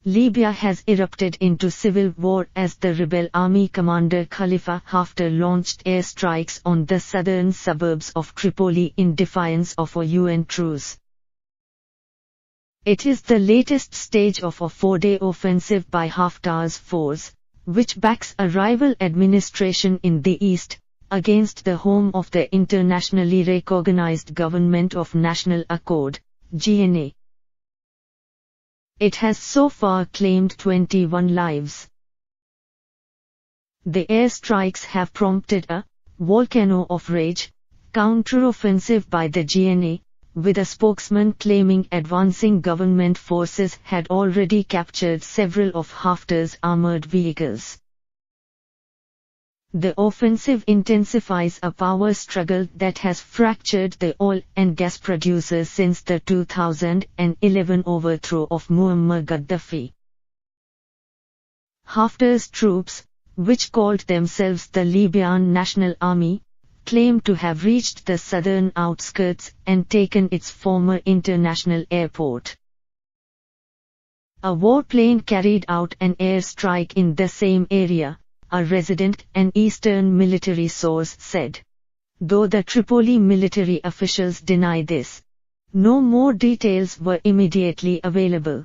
Libya has erupted into civil war as the rebel army commander Khalifa Hafter launched airstrikes on the southern suburbs of Tripoli in defiance of a UN truce. It is the latest stage of a four-day offensive by Haftar's force, which backs a rival administration in the east, against the home of the internationally recognized Government of National Accord, GNA. It has so far claimed 21 lives. The airstrikes have prompted a volcano of rage counteroffensive by the GNA, with a spokesman claiming advancing government forces had already captured several of Haftar's armored vehicles. The offensive intensifies a power struggle that has fractured the oil and gas producers since the 2011 overthrow of Muammar Gaddafi. Haftar's troops, which called themselves the Libyan National Army, claim to have reached the southern outskirts and taken its former international airport. A warplane carried out an airstrike in the same area, a resident and Eastern military source said. Though the Tripoli military officials deny this, no more details were immediately available.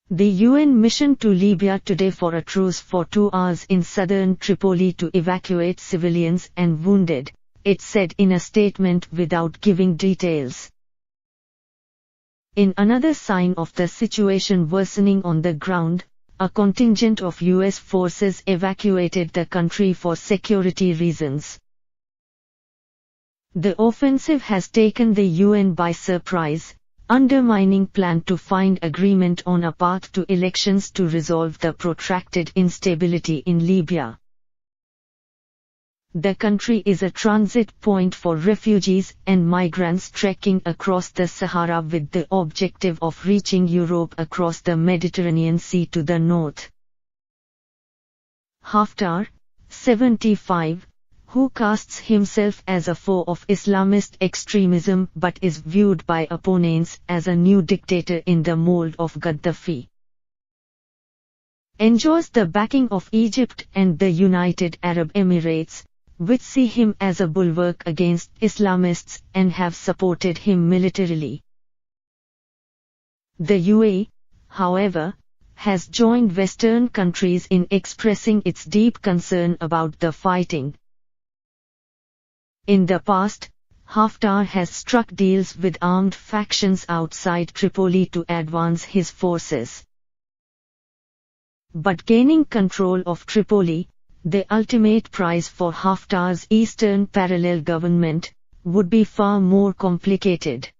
The UN mission to Libya today for a truce for 2 hours in southern Tripoli to evacuate civilians and wounded, it said in a statement without giving details. In another sign of the situation worsening on the ground, a contingent of US forces evacuated the country for security reasons. The offensive has taken the UN by surprise, undermining plan to find agreement on a path to elections to resolve the protracted instability in Libya. The country is a transit point for refugees and migrants trekking across the Sahara with the objective of reaching Europe across the Mediterranean Sea to the north. Haftar, 75, who casts himself as a foe of Islamist extremism but is viewed by opponents as a new dictator in the mold of Gaddafi, enjoys the backing of Egypt and the United Arab Emirates, which see him as a bulwark against Islamists and have supported him militarily. The UAE, however, has joined Western countries in expressing its deep concern about the fighting. In the past, Haftar has struck deals with armed factions outside Tripoli to advance his forces. But gaining control of Tripoli, the ultimate prize for Haftar's Eastern parallel government, would be far more complicated.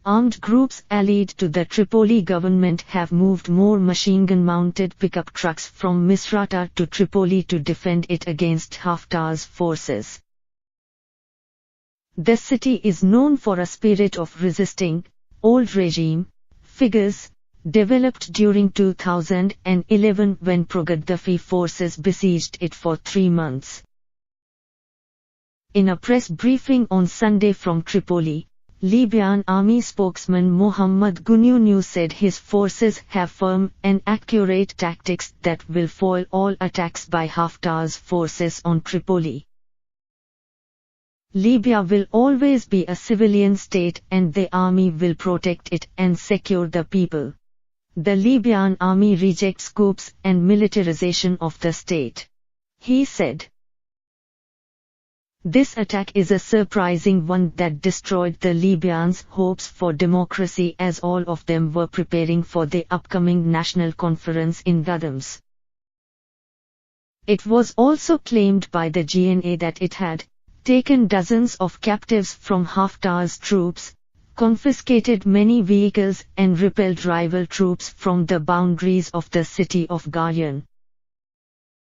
Armed groups allied to the Tripoli government have moved more machine-gun-mounted pickup trucks from Misrata to Tripoli to defend it against Haftar's forces. The city is known for a spirit of resisting old regime figures developed during 2011 when pro-Gaddafi forces besieged it for 3 months. In a press briefing on Sunday from Tripoli, Libyan army spokesman Mohammed Gununu said his forces have firm and accurate tactics that will foil all attacks by Haftar's forces on Tripoli. Libya will always be a civilian state and the army will protect it and secure the people. The Libyan army rejects coups and militarization of the state, he said. This attack is a surprising one that destroyed the Libyans' hopes for democracy as all of them were preparing for the upcoming national conference in Ghadams. It was also claimed by the GNA that it had taken dozens of captives from Haftar's troops, confiscated many vehicles and repelled rival troops from the boundaries of the city of Gharyan.